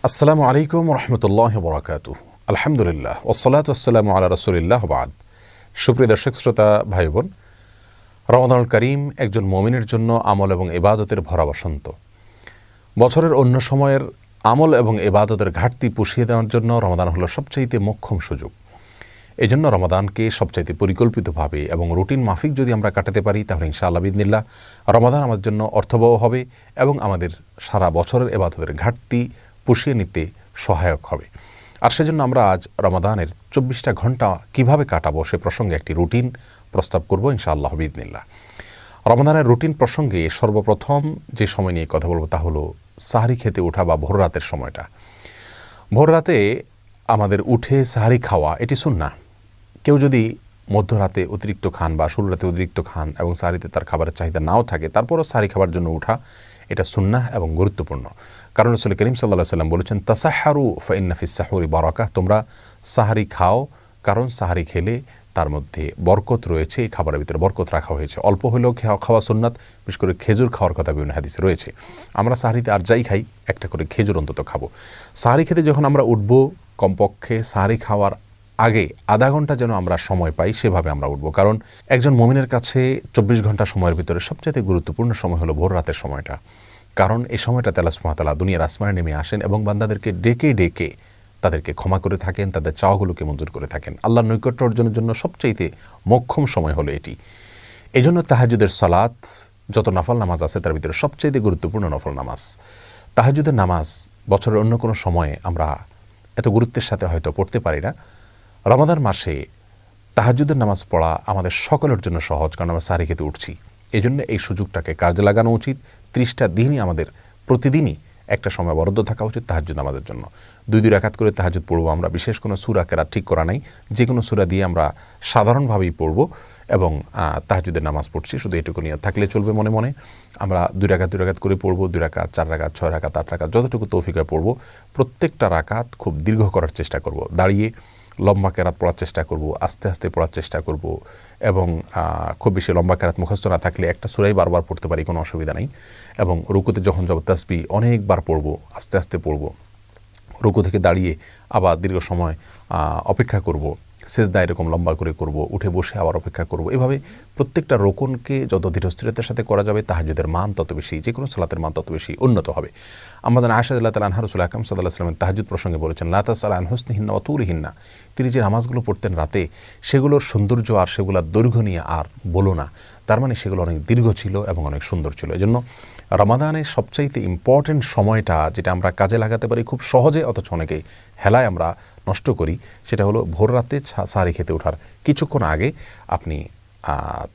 আসসালামু আলাইকুম রহমতুল্লাহ বরাকাতুহ। আলহামদুলিল্লাহ ওয়াসসালাতু ওয়াসসালামু আলা রাসূলিল্লাহ বাদ। সুপ্রিয় দর্শক শ্রোতা ভাই বোন, রমাদানুল করিম একজন মুমিনের জন্য আমল এবং ইবাদতের ভরা বসন্ত। বছরের অন্য সময়ের আমল এবং ইবাদতের ঘাটতি পুষিয়ে দেওয়ার জন্য রমাদান হলো সবচাইতে মোক্ষম সুযোগ। এজন্য রমাদানকে সবচাইতে পরিকল্পিতভাবে এবং রুটিন মাফিক যদি আমরা কাটাতে পারি, তাহলে ইনশাআল্লাহ বিইذনিল্লাহ রমাদান আমাদের জন্য অর্থবহ হবে এবং আমাদের সারা বছরের ইবাদতের ঘাটতি পুষিয়ে নিতে সহায়ক হবে। আর সেজন্য আমরা আজ রমাদানের 24টা ঘন্টা কিভাবে কাটাবো সে প্রসঙ্গে একটি রুটিন প্রস্তাব করব ইনশাআল্লাহ বিইذনিল্লাহ। রমাদানের রুটিন প্রসঙ্গে সর্বপ্রথম যে সময় নিয়ে কথা বলবো তা হলো সাহরি খেতে ওঠা বা ভোর রাতের সময়টা। ভোর রাতে আমাদের উঠে সাহরি খাওয়া এটি সুন্নাহ। কেউ যদি মধ্যরাতে অতিরিক্ত খান বা শুরু রাতে অতিরিক্ত খান এবং সাহরিতে তার খাবারের চাহিদা নাও থাকে, তারপরও সাহরি খাবার জন্য ওঠা এটা সুন্নাহ এবং গুরুত্বপূর্ণ। কারণ রাসূল করিম সাল্লাল্লাহু আলাইহি ওয়াসাল্লাম বলেছেন, তাসাহহারু ফাইন্না ফিস সাহুরি বারাকাহ, তোমরা সাহরি খাও কারণ সাহরি খেলে তার মধ্যে বরকত রয়েছে, এই খাবারের ভিতরে বরকত রাখা হয়েছে। অল্প হলেও খাওয়া সুন্নাত, বিশেষ করে খেজুর খাওয়ার কথা বিভিন্ন হাদিসে রয়েছে। আমরা সাহরিতে আর যাই খাই, একটা করে খেজুর অন্তত খাবো। সাহরি খেতে যখন আমরা উঠবো, কমপক্ষে সাহরি খাওয়ার আগে আধা ঘন্টা যেন আমরা সময় পাই, সেভাবে আমরা উঠবো। কারণ একজন মুমিনের কাছে 24 ঘন্টা সময়ের ভিতরে সবচেয়ে গুরুত্বপূর্ণ সময় হলো ভোর রাতের সময়টা। কারণ এই সময়টাতে আল্লাহ সুবহানাহু ওয়া তাআলা দুনিয়ার আসমানে নেমে আসেন এবং বান্দাদেরকে ডেকে ডেকে তাদেরকে ক্ষমা করে থাকেন, তাদের চাওয়াগুলোকে মঞ্জুর করে থাকেন। আল্লাহর নৈকট্য অর্জনের জন্য সবচাইতে মোক্ষম সময় হলো এটি। এই জন্য তাহাজ্জুদের সালাত, যত নফল নামাজ আছে তার ভিতরে সবচাইতে গুরুত্বপূর্ণ নফল নামাজ তাহাজ্জুদের নামাজ। বছরের অন্য কোনো সময়ে আমরা এত গুরুত্বের সাথে হয়তো পড়তে পারি না। রমাদান মাসে তাহাজ্জুদের নামাজ পড়া আমাদের সকলের জন্য সহজ, কারণ আমরা সাহরি খেতে উঠছি। এই জন্য এই সুযোগটাকে কাজে লাগানো উচিত। 30টা দিনই আমাদের প্রতিদিনই একটা সময় বরাদ্দ থাকা উচিত তাহাজ্জুদ নামাজের জন্য। 2 রাকাত করে তাহাজ্জুদ পড়বো আমরা। বিশেষ কোনো সূরা কেরাত ঠিক করা নাই, যে কোনো সূরা দিয়ে আমরা সাধারণভাবেই পড়বো এবং তাহাজ্জুদের নামাজ পড়ছি, শুধু এটুকু নিয়ত থাকলে চলবে। মনে মনে আমরা 2 রাকাত করে পড়বো, 2 রাকাত, 4 রাকাত, 6 রাকাত, 8 রাকাত, যতটুকু তৌফিক হয় পড়বো। প্রত্যেকটা রাকাত খুব দীর্ঘ করার চেষ্টা করব, দাঁড়িয়ে লম্বা কেরাত পড়ার চেষ্টা করব, আস্তে আস্তে পড়ার চেষ্টা করব এবং খুব বেশি লম্বা কেরাত মুখস্থ না থাকলে একটা সূরাই বারবার পড়তে পারি, কোনো অসুবিধা নেই। এবং রুকুতে যখন যাব তাসবিহ অনেকবার পড়ব, আস্তে আস্তে পড়ব। রুকু থেকে দাঁড়িয়ে আবার দীর্ঘ সময় অপেক্ষা করব, সেজদা এরকম লম্বা করে করব, উঠে বসে আবার অপেক্ষা করব। এভাবে প্রত্যেকটা রোকনকে যত ধীরস্থিরতার সাথে করা যাবে, তাহাজ্জুদের মান তত বেশি, যে কোনো সালাতের মান তত বেশি উন্নত হবে। আমাদের আয়েশা রাদিয়াল্লাহু তাআলা আনহা রাসূল আকরাম সাল্লাল্লাহু আলাইহি ওয়াসাল্লাম তাহাজ্জুদ প্রসঙ্গে বলেছেন, লা তাসআল আন হুসনিহিন্না ওয়া তুলিহিন্না, তিনি যে নামাজগুলো পড়তেন রাতে, সেগুলোর সৌন্দর্য আর সেগুলোর দৈর্ঘ্য নিয়ে আর বলো না। তার মানে সেগুলো অনেক দীর্ঘ ছিল এবং অনেক সুন্দর ছিল। এজন্য রমাদানের সবচাইতে ইম্পর্টেন্ট সময়টা যেটা আমরা কাজে লাগাতে পারি খুব সহজে, অথচ অনেকেই হেলায় আমরা নষ্ট করি, সেটা হলো ভোর রাতে সাহরি খেতে ওঠার কিছুক্ষণ আগে আপনি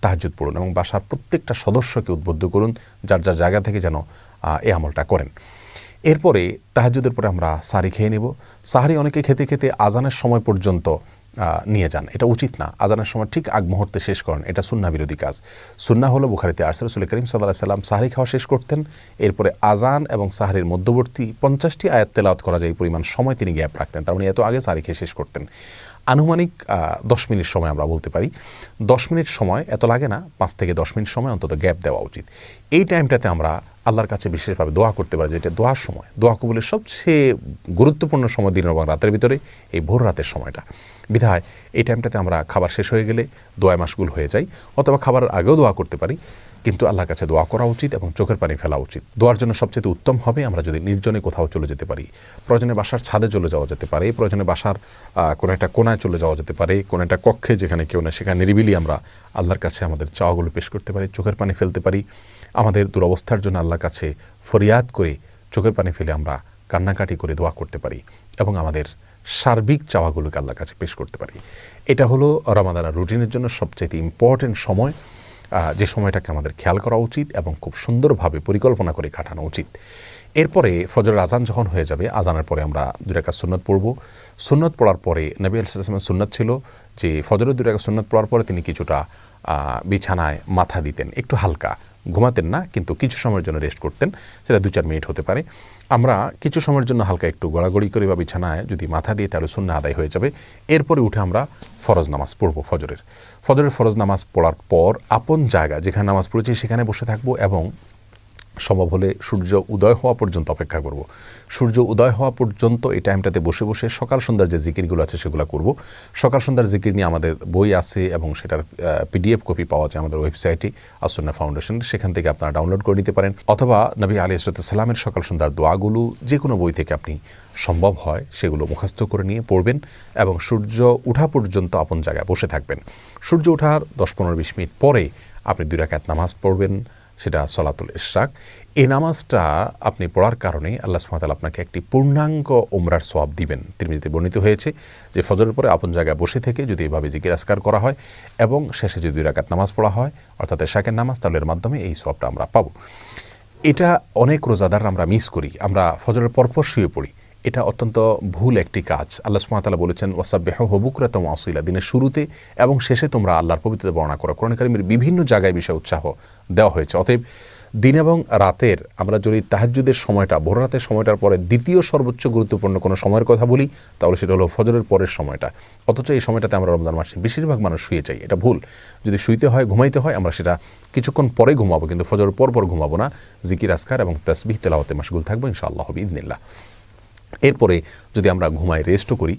তাহাজ্জুদ পড়ুন এবং বাসার প্রত্যেকটা সদস্যকে উদ্বুদ্ধ করুন যার যার জায়গা থেকে যেন এই আমলটা করেন। এরপরে তাহাজ্জুদের পরে আমরা সাহরি খেয়ে নেব। সাহরি অনেকে খেতে খেতে আজানের সময় পর্যন্ত নিয়ে যান, এটা উচিত না। আজানের সময় ঠিক আগ মুহূর্তে শেষ করেন, এটা সুন্নাহ বিরোধী কাজ। সুন্নাহ হলো বুখারীতে আসছে, রাসূল করিম সাল্লাল্লাহু আলাইহি ওয়াসাল্লাম সাহরি খাওয়া শেষ করতেন, এরপরে আজান এবং সাহরির মধ্যবর্তী 50টি আয়াত তেলাওয়াত করা যায় এই পরিমাণ সময় তিনি গ্যাপ রাখতেন। তার মানে এত আগে সাহরি খেয়ে শেষ করতেন। আনুমানিক 10 মিনিট সময় আমরা বলতে পারি। 10 মিনিট সময় এত লাগে না, 5 থেকে 10 মিনিট সময় অন্তত গ্যাপ দেওয়া উচিত। এই টাইমটাতে আমরা আল্লাহর কাছে বিশেষভাবে দোয়া করতে পারি, যেটা দোয়ার সময়, দোয়া কবুলের সবচেয়ে গুরুত্বপূর্ণ সময় দিনের এবং রাতের ভিতরে এই ভোর রাতের সময়টা। বিধায় এই টাইমটাতে আমরা খাবার শেষ হয়ে গেলে দোয়ায় মাশগুল হয়ে যাই, অথবা খাবারের আগেও দোয়া করতে পারি, কিন্তু আল্লাহর কাছে দোয়া করা উচিত এবং চোখের পানি ফেলা উচিত। দোয়ার জন্য সবচেয়ে উত্তম হবে আমরা যদি নির্জনে কোথাও চলে যেতে পারি। প্রয়োজনে বাসার ছাদে চলে যাওয়া যেতে পারে, প্রয়োজনে বাসার কোনো একটা কোনায় চলে যাওয়া যেতে পারে, কোনো একটা কক্ষে যেখানে কেউ না, সেখানে নিরিবিলি আমরা আল্লাহর কাছে আমাদের চাওয়াগুলো পেশ করতে পারি, চোখের পানি ফেলতে পারি। আমাদের দুরবস্থার জন্য আল্লাহর কাছে ফরিয়াদ করে চোখের পানি ফেলে আমরা কান্নাকাটি করে দোয়া করতে পারি এবং আমাদের সার্বিক চাওয়াগুলোকে আল্লাহর কাছে পেশ করতে পারি। এটা হলো রমাদানের রুটিনের জন্য সবচেয়ে ইম্পর্টেন্ট সময়, যে সময়টাকে আমাদের খেয়াল করা উচিত এবং খুব সুন্দরভাবে পরিকল্পনা করে কাটানো উচিত। এরপরে ফজরের আজান যখন হয়ে যাবে, আজানের পরে আমরা 2 রাকাত সুন্নাত পড়ব। সুন্নাত পড়ার পরে নবী আলাইহিস সালামের সুন্নাত ছিল যে ফজরের 2 রাকাত সুন্নাত পড়ার পরে তিনি কিছুটা বিছানায় মাথা দিতেন, একটু হালকা, ঘুমাতেন না, কিন্তু কিছু সময়ের জন্য রেস্ট করতেন, সেটা 2-4 মিনিট হতে পারে। আমরা কিছু সময়ের জন্য হালকা একটু গড়াগড়ি করে বা বিছানায় যদি মাথা দিয়ে, তাহলে সুন্নাহ আদায় হয়ে যাবে। এরপরে উঠে আমরা ফরজ নামাজ পড়ব। ফজরের ফরজ নামাজ পড়ার পর আপন জায়গা যেখানে নামাজ পড়েছি সেখানে বসে থাকবো এবং সম্ভব হলে সূর্য উদয় হওয়া পর্যন্ত অপেক্ষা করব। সূর্য উদয় হওয়া পর্যন্ত এই টাইমটাতে বসে বসে সকাল সন্ধ্যার যে জিকিরগুলো আছে সেগুলো করব। সকাল সন্ধ্যার জিকির নিয়ে আমাদের বই আছে এবং সেটার PDF কপি পাওয়া যায় আমাদের ওয়েবসাইটে আসুন্নাহ ফাউন্ডেশন, সেখান থেকে আপনারা ডাউনলোড করে নিতে পারেন। অথবা নবী আলাইহিস সালামের সকাল সন্ধ্যার দোয়াগুলো যে কোনো বই থেকে আপনি সম্ভব হয় সেগুলো মুখস্থ করে নিয়ে পড়বেন এবং সূর্য ওঠা পর্যন্ত আপন জায়গায় বসে থাকবেন। সূর্য ওঠার 10-15-20 মিনিট পরে আপনি 2 রাকাত নামাজ পড়বেন, সেটা সলাতুল ইশরাক। এই নামাজটা আপনি পড়ার কারণে আল্লাহ সুবহানাহু ওয়া তাআলা আপনাকে একটি পূর্ণাঙ্গ উমরার সওয়াব দিবেন। তিরমিজিতে বর্ণিত হয়েছে যে ফজরের পরে আপন জায়গায় বসে থেকে যদি এভাবে জিকির আজকার করা হয় এবং শেষে যদি 2 রাকাত নামাজ পড়া হয় অর্থাৎ ইশরাকের নামাজ, তাহলে এর মাধ্যমে এই সওয়াবটা আমরা পাবো। এটা অনেক রোজাদার আমরা মিস করি, আমরা ফজরের পরপর শুয়ে পড়ি। এটা অত্যন্ত ভুল একটি কাজ। আল্লাহ সুবহানাহু ওয়া তাআলা বলেছেন ওয়াসাব্বিহুহু বুকরাতাও ওয়া আসীলা, দিনের শুরুতে এবং শেষে তোমরা আল্লাহর পবিত্রতা বর্ণনা করো। কোরআন কারীমের বিভিন্ন জায়গায় বিষয়ে উৎসাহ দেওয়া হয়েছে। অতএব দিন এবং রাতের আমরা যদি তাহাজ্জুদের সময়টা, ভোর রাতের সময়টার পরে দ্বিতীয় সর্বোচ্চ গুরুত্বপূর্ণ কোনো সময়ের কথা বলি তাহলে সেটা হলো ফজরের পরের সময়টা। অথচ এই সময়টাতে আমরা রমজান মাসে বেশিরভাগ মানুষ শুয়ে যাই, এটা ভুল। যদি শুইতে হয়, ঘুমাইতে হয়, আমরা সেটা কিছুক্ষণ পরে ঘুমাবো, কিন্তু ফজরের পর ঘুমাবো না। জিকির আজকার এবং তাসবিহ তেলাওয়াতে মাশগুল থাকবো ইনশাআল্লাহ বিইذনিল্লাহ। এরপরে যদি আমরা ঘুমাই, রেস্টও করি,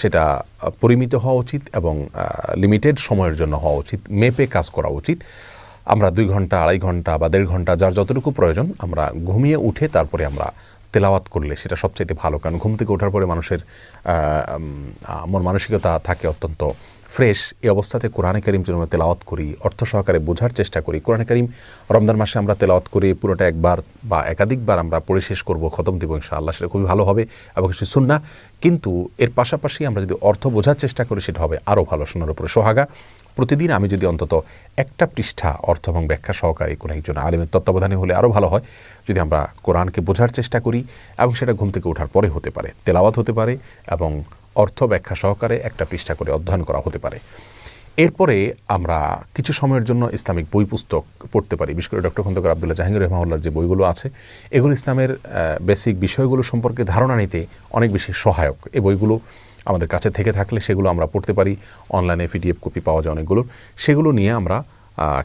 সেটা পরিমিত হওয়া উচিত এবং লিমিটেড সময়ের জন্য হওয়া উচিত, মেপে কাজ করা উচিত। আমরা 2 ঘন্টা, 2.5 ঘন্টা বা 1.5 ঘন্টা যার যতটুকু প্রয়োজন আমরা ঘুমিয়ে উঠে তারপরে আমরা তেলাওয়াত করলে সেটা সবচাইতে ভালো। কারণ ঘুম থেকে ওঠার পরে মানুষের মন মানসিকতা থাকে অত্যন্ত ফ্রেশ। এই অবস্থাতে কোরআনে কারীম যদি আমরা তেলাওয়াত করি, অর্থ সহকারে বোঝার চেষ্টা করি, কোরআনে কারীম রমজান মাসে আমরা তেলাওয়াত করি পুরোটা একবার বা একাধিকবার আমরা পড়ে শেষ করব, খতম দেব ইনশাআল্লাহ, সেটা খুবই ভালো হবে এবং সে সুন্নাহ। কিন্তু এর পাশাপাশি আমরা যদি অর্থ বোঝার চেষ্টা করি সেটা হবে আরও ভালো, শোনার উপরে সোহাগা। প্রতিদিন আমি যদি অন্তত একটা পৃষ্ঠা অর্থ এবং ব্যাখ্যা সহকারে কোনো একজন আলেমের তত্ত্বাবধানে হলে আরও ভালো হয়। যদি আমরা কোরআনকে বোঝার চেষ্টা করি এবং সেটা ঘুম থেকে ওঠার পরে হতে পারে, তেলাওয়াত হতে পারে এবং অর্থ ব্যাখ্যা সহকারে একটা পৃষ্ঠা করে অধ্যয়ন করা হতে পারে। এরপরে আমরা কিছু সময়ের জন্য ইসলামিক বই পুস্তক পড়তে পারি। বিশেষ করে ডক্টর খন্দকার আব্দুল্লাহ জাহাঙ্গীর রহমাহুল্লাহর যে বইগুলো আছে এগুলো ইসলামের বেসিক বিষয়গুলো সম্পর্কে ধারণা নিতে অনেক বেশি সহায়ক। এই বইগুলো আমাদের কাছে থেকে থাকলে সেগুলো আমরা পড়তে পারি। অনলাইনে PDF কপি পাওয়া যায় অনেকগুলো, সেগুলো নিয়ে আমরা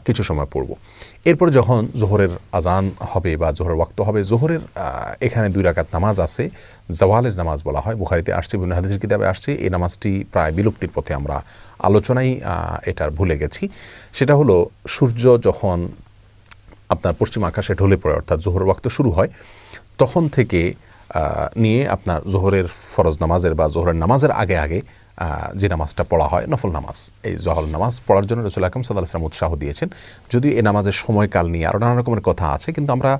কিছু সময় পড়ব। এরপর যখন জোহরের আজান হবে বা জোহরের ওয়াক্ত হবে, জোহরের এখানে 2 রাকাত নামাজ আছে, জাওয়ালের নামাজ বলা হয়, বুখারীতে আসছে, বিভিন্ন হাদিসের কিতাবে আসছে। এই নামাজটি প্রায় বিলুপ্তির পথে, আমরা আলোচনায় এটার ভুলে গেছি। সেটা হলো সূর্য যখন আপনার পশ্চিম আকাশে ঢলে পড়ে অর্থাৎ জোহরের ওয়াক্ত শুরু হয় তখন থেকে নিয়ে আপনার জোহরের ফরজ নামাজের বা জোহরের নামাজের আগে আগে যে নামাজটা পড়া হয় নফল নামাজ, এই জোহর নামাজ পড়ার জন্য রাসূল আকরাম সাল্লাল্লাহু আলাইহি ওয়াসাল্লাম উৎসাহ দিয়েছেন। যদিও এই নামাজের সময়কাল নিয়ে আরও নানা রকমের কথা আছে, কিন্তু আমরা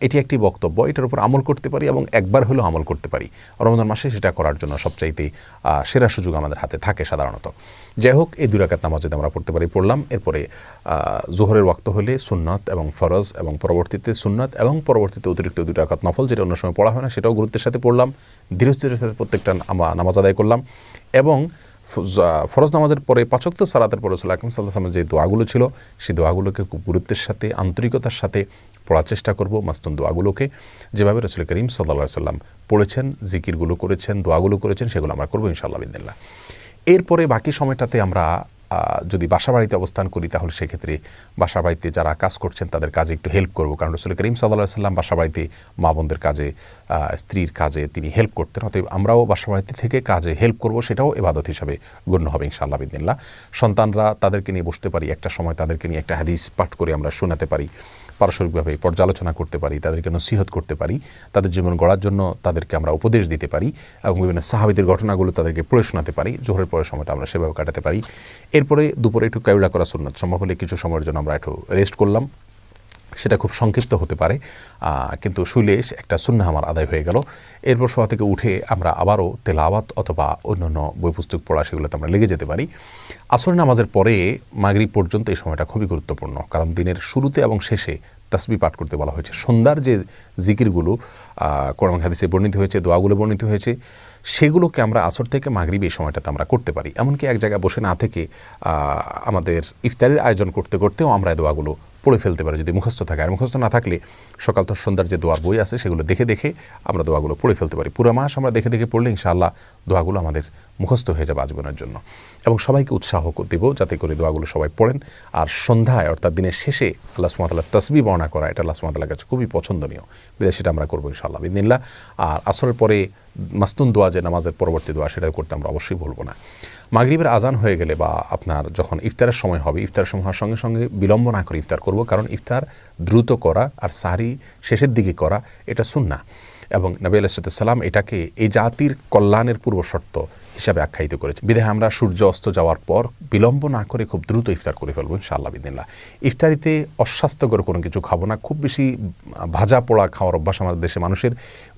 এটি একটি বক্তব্য, এটার উপর আমল করতে পারি এবং একবার হলেও আমল করতে পারি। রমজান মাসে সেটা করার জন্য সবচাইতে সেরা সুযোগ আমাদের হাতে থাকে সাধারণত। যাই হোক, এই 2 রাকাত নামাজ যদি আমরা পড়তে পারি, পড়লাম। এরপরে জোহরের ওয়াক্ত হলে সুন্নাত এবং ফরজ এবং পরবর্তীতে সুন্নাত এবং পরবর্তীতে অতিরিক্ত 2 রাকাত নফল, যেটা অন্য সময় পড়া হয় না, সেটাও গুরুত্বের সাথে পড়লাম। ধীরে ধীরে সাথে প্রত্যেকটা নামাজ আদায় করলাম এবং ফরজ নামাজের পরে 5 ওয়াক্ত সালাতের পরে রাসূল আকরাম সাল্লাল্লাহু আলাইহি ওয়াসাল্লামের যে দোয়াগুলো ছিল সেই দোয়াগুলোকে খুব গুরুত্বের সাথে, আন্তরিকতার সাথে পড়ার চেষ্টা করব। মাসনুন দোয়াগুলোকে যেভাবে রাসূল করিম সাল্লাল্লাহু আলাইহি ওয়াসাল্লাম পড়েছেন, জিকিরগুলো করেছেন, দোয়াগুলো করেছেন, সেগুলো আমরা করব ইনশাআল্লাহ বিইذনিল্লাহ। এরপরে বাকি সময়টাতে আমরা যদি বাসা বাড়িতে অবস্থান করি তাহলে সেক্ষেত্রে বাসা বাড়িতে যারা কাজ করছেন তাদের কাজে একটু হেল্প করব। কারণ রাসূল করিম সাল্লাল্লাহু আলাইহি ওয়াসাল্লাম বাসা বাড়িতে মা বোনদের কাজে, স্ত্রীর কাজে তিনি হেল্প করতেন। অতএব আমরাও বাসা বাড়িতে থেকে কাজে হেল্প করব, সেটাও ইবাদত হিসাবে গণ্য হবে ইনশাআল্লাহ বিইذনিল্লাহ। সন্তানরা, তাদেরকে নিয়ে বসতে পারি, একটা সময় তাদেরকে নিয়ে একটা হাদিস পাঠ করে আমরা শোনাতে পারি, পারস্পরিকভাবে পর্যালোচনা করতে পারি, তাদেরকে নসিহত করতে পারি, তাদের জীবন গড়ার জন্য তাদেরকে আমরা উপদেশ দিতে পারি এবং বিভিন্ন সাহাবীদের ঘটনাগুলো তাদেরকে পড়ে শোনাতে পারি। জোহরের পরের সময়টা আমরা সেভাবে কাটাতে পারি। এরপরে দুপুরে একটু কায়ুলা করা সুন্নাত, সম্ভব হলে কিছু সময়ের জন্য আমরা একটু রেস্ট করলাম। সেটা খুব সংক্ষিপ্ত হতে পারে, কিন্তু শুইলে একটা সুন্নাহ আমার আদায় হয়ে গেল। এরপর শোয়া থেকে উঠে আমরা আবারও তেলাওয়াত অথবা অন্যান্য বই পুস্তক পড়া, সেগুলোতে আমরা লেগে যেতে পারি। আসর নামাজের পরে মাগরিব পর্যন্ত এই সময়টা খুবই গুরুত্বপূর্ণ, কারণ দিনের শুরুতে এবং শেষে তাসবিহ পাঠ করতে বলা হয়েছে। সন্ধ্যার যে জিকিরগুলো কোরআন হাদিসে বর্ণিত হয়েছে, দোয়াগুলো বর্ণিত হয়েছে, সেগুলোকে আমরা আসর থেকে মাগরিব এই সময়টাতে আমরা করতে পারি। এমনকি এক জায়গায় বসে না থেকে আমাদের ইফতারের আয়োজন করতে করতেও আমরা এই দোয়াগুলো পড়ে ফেলতে পারি যদি মুখস্থ থাকে। আর মুখস্থ না থাকলে সকাল তো সন্ধ্যার যে দোয়ার বই আছে সেগুলো দেখে দেখে আমরা দোয়াগুলো পড়ে ফেলতে পারি। পুরো মাস আমরা দেখে দেখে পড়লে ইনশাআল্লাহ দোয়াগুলো আমাদের মুখস্থ হয়ে যাবে আজীবনের জন্য। এবং সবাইকে উৎসাহ দেব যাতে করে দোয়াগুলো সবাই পড়েন। আর সন্ধ্যায় অর্থাৎ দিনের শেষে আল্লাহ সুবহানাহু ওয়া তাআলার তাসবিহ বর্ণনা করা, এটা আল্লাহ সুবহানাহু ওয়া তাআলার কাছে খুবই পছন্দনীয়, বিধায় সেটা আমরা করবো ইনশাআল্লাহ বিইذনিল্লাহ। আর আসরের পরে মাসনুন দোয়া, যে নামাজের পরবর্তী দোয়া, সেটাও করতে আমরা অবশ্যই ভুলব না। মাগরিবের আজান হয়ে গেলে বা আপনার যখন ইফতারের সময় হবে, ইফতারের সময় হওয়ার সঙ্গে সঙ্গে বিলম্ব না করে ইফতার করব, কারণ ইফতার দ্রুত করা আর সাহরি শেষের দিকে করা এটা সুন্নাহ। এবং নবী আলাইহিস সালাম এটাকে এই জাতির কল্যাণের পূর্ব শর্ত হিসাবে আখ্যায়িত করেছে, বিধায় আমরা সূর্য অস্ত যাওয়ার পর বিলম্ব না করে খুব দ্রুত ইফতার করে ফেলবো ইনশাআল্লাহ বিইذনিল্লাহ। ইফতারিতে অস্বাস্থ্যকর কোনো কিছু খাবো না। খুব বেশি ভাজা পোড়া খাওয়ার অভ্যাস আমাদের দেশে মানুষের,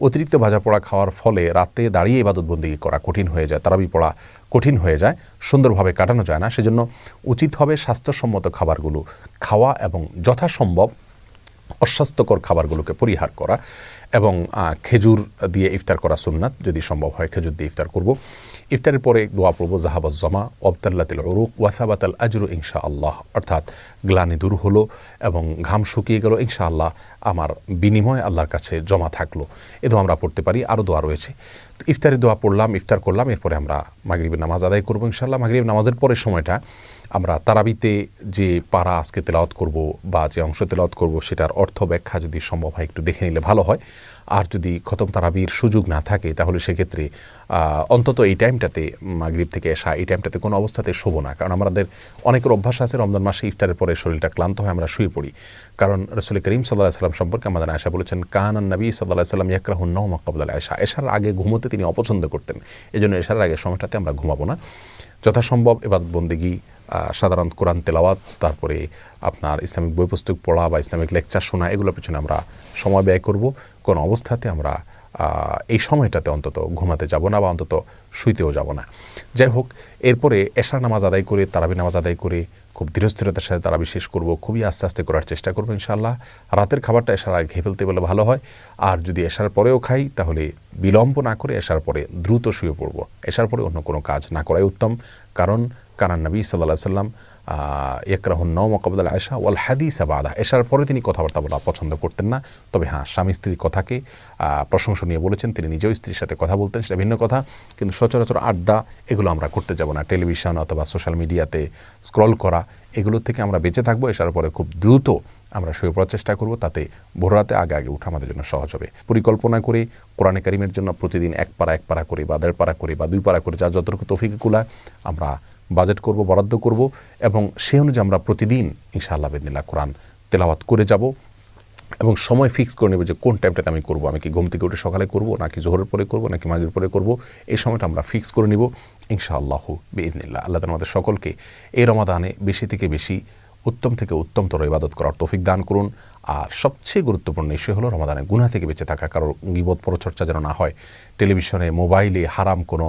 অতিরিক্ত ভাজা পোড়া খাওয়ার ফলে রাতে দাঁড়িয়ে ইবাদত বন্দেগী করা কঠিন হয়ে যায়, তারাবি পড়া কঠিন হয়ে যায়, সুন্দরভাবে কাটানো যায় না। সেজন্য উচিত হবে স্বাস্থ্যসম্মত খাবারগুলো খাওয়া এবং যথাসম্ভব অস্বাস্থ্যকর খাবারগুলোকে পরিহার করা। এবং খেজুর দিয়ে ইফতার করা সুন্নাত, যদি সম্ভব হয় খেজুর দিয়ে ইফতার করব। ইফতারের পরে দোয়া পড়ব জাহাবাজ জামা ওয়াবতাল্লাতিল উরুক ওয়াসাবাতাল আজরু ইনশাআল্লাহ, অর্থাৎ গ্লানি দূর হলো এবং ঘাম শুকিয়ে গেল, ইনশাআল্লাহ আমার বিনিময় আল্লাহর কাছে জমা থাকলো। এ দোয়া আমরা পড়তে পারি। আরও দোয়া রয়েছে। তো ইফতারের দোয়া পড়লাম, ইফতার করলাম, এরপরে আমরা মাগরিবের নামাজ আদায় করবো ইনশাআল্লাহ। মাগরিবের নামাজের পরের সময়টা আমরা তারাবিতে যে পারা আজকে তেলাওয়াত করব বা যে অংশ তেলাওয়াত করব, সেটার অর্থ ব্যাখ্যা যদি সম্ভব হয় একটু দেখে নিলে ভালো হয়। আর যদি খতম তারাবির সুযোগ না থাকে তাহলে সেক্ষেত্রে অন্তত এই টাইমটাতে, মাগরিব থেকে এশা, এই টাইমটাতে কোনো অবস্থাতে শোবো না। কারণ আমাদের অনেকের অভ্যাস আছে রমজান মাসে ইফতারের পরে শরীরটা ক্লান্ত হয়, আমরা শুয়ে পড়ি। কারণ রাসূল করিম সাল্লাল্লাহু আলাইহি ওয়াসাল্লাম সম্পর্কে আমাদের আয়েশা বলেছেন, কানান নবী সাল্লাল্লাহু আলাইহি ওয়াসাল্লাম ইয়াকরাহুন নাওমা ক্বাবলা আয়েশা, এশার আগে ঘুমোতে তিনি অপছন্দ করতেন। এজন্য এশার আগে সময়টাতে আমরা ঘুমাবো না। যথাসম্ভব ইবাদত বন্দেগী, সাধারণ কোরআন তেলাওয়াত, তারপরে আপনার ইসলামিক বই পুস্তক পড়া বা ইসলামিক লেকচার শোনা, এগুলোর পেছনে আমরা সময় ব্যয় করব। কোনো অবস্থাতে আমরা এই সময়টাতে অন্তত ঘুমাতে যাব না বা অন্তত শুইতেও যাব না। যাই হোক, এরপরে এশার নামাজ আদায় করে, তারাবি নামাজ আদায় করে খুব ধীরস্থিরতার সাথে তারাবি শেষ করব, খুবই আস্তে আস্তে করার চেষ্টা করবো ইনশাআল্লাহ। রাতের খাবারটা এশার আগে খেয়ে ফেলতে বলে ভালো হয়। আর যদি এশার পরেও খাই তাহলে বিলম্ব না করে এশার পরে দ্রুত শুয়ে পড়ব। এশার পরে অন্য কোনো কাজ না করাই উত্তম, কারণ কানান নবী সাল্লাল্লাহু আলাইহি ওয়াসাল্লাম ইয়াকরাহুন নাওমা ক্বাবলা আয়েশা ওয়াল হাদিস বাদা, এশার পরে তিনি কথাবার্তা বলা পছন্দ করতেন না। তবে হ্যাঁ, স্বামী স্ত্রীর কথাকে প্রশংসনীয় বলেছেন, তিনি নিজেও স্ত্রীর সাথে কথা বলতেন, সেটা ভিন্ন কথা। কিন্তু সচরাচর আড্ডা এগুলো আমরা করতে যাব না। টেলিভিশন অথবা সোশ্যাল মিডিয়াতে স্ক্রল করা, এগুলোর থেকে আমরা বেঁচে থাকবো। এশার পরে খুব দ্রুত আমরা শুয়ে পড়ার চেষ্টা করব, তাতে ভোর রাতে আগে আগে উঠা আমাদের জন্য সহজ হবে। পরিকল্পনা করে কোরআনে কারিমের জন্য প্রতিদিন এক পারা করে বা 1.5 পারা করে বা 2 পারা করে, যা যতটুকু তৌফিক কুলায় আমরা বাজেট করব, বরাদ্দ করব এবং সেই অনুযায়ী আমরা প্রতিদিন ইনশাআল্লাহ বিইذনিল্লাহ কোরআন তেলাওয়াত করে যাব। এবং সময় ফিক্স করে নেব যে কোন টাইমটাতে আমি করব। আমি কি ঘুম থেকে উঠে সকালে করব, নাকি জোহরের পরে করব, নাকি মাগরিবের পরে করব, এই সময়টা আমরা ফিক্স করে নিব ইনশাআল্লাহ বিইذনিল্লাহ। আল্লাহ তাআলা আমাদের সকলকে এই রমাদানে বেশি থেকে বেশি, উত্তম থেকে উত্তমতর ইবাদত করার তৌফিক দান করুন। আর সবচেয়ে গুরুত্বপূর্ণ বিষয় হলো রমাদানে গুনাহ থেকে বেঁচে থাকা, কারো গীবত পরচর্চা যেন না হয়, টেলিভিশনে মোবাইলে হারাম কোনো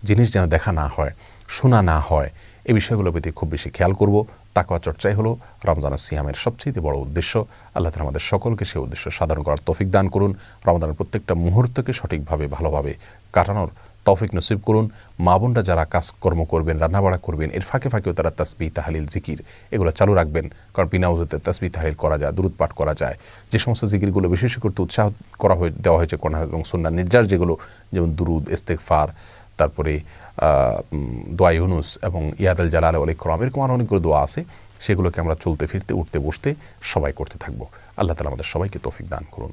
জিনিস যেন দেখা না হয়, শোনা না হয়, এই বিষয়গুলোর প্রতি খুব বেশি খেয়াল করব। তাকওয়া চর্চাই হলো রমজানের সিয়ামের সবচেয়ে বড় উদ্দেশ্য। আল্লাহ তাআলা আমাদের সকলকে সেই উদ্দেশ্য সাধন করার তৌফিক দান করুন। রমজানের প্রত্যেকটা মুহূর্তকে সঠিকভাবে ভালোভাবে কাটানোর তৌফিক নসিব করুন। মা বোনরা যারা কাজকর্ম করবেন, রান্নাবাড়া করবেন, এর ফাঁকে ফাঁকেও তারা তাসবিহ, তাহলিল, জিকির এগুলো চালু রাখবেন। কারণ বিনা উযুতে তাসবিহ তাহলিল করা যায়, দুরূদ পাঠ করা যায়। যে সমস্ত জিকিরগুলো বিশেষ করতে উৎসাহ দেওয়া হয়েছে কোরআন এবং সুন্নাহ নির্যাস, যেগুলো যেমন দুরুদ, ইস্তেগফার, তারপরে দোয়া ইউনুস এবং ইয়াদাল জালাল ওয়াল ইকরাম, এরকম আরও অনেকগুলো দোয়া আছে। সেগুলোকে আমরা চলতে ফিরতে, উঠতে বসতে সবাই করতে থাকবো। আল্লাহ তাআলা আমাদের সবাইকে তৌফিক দান করুন।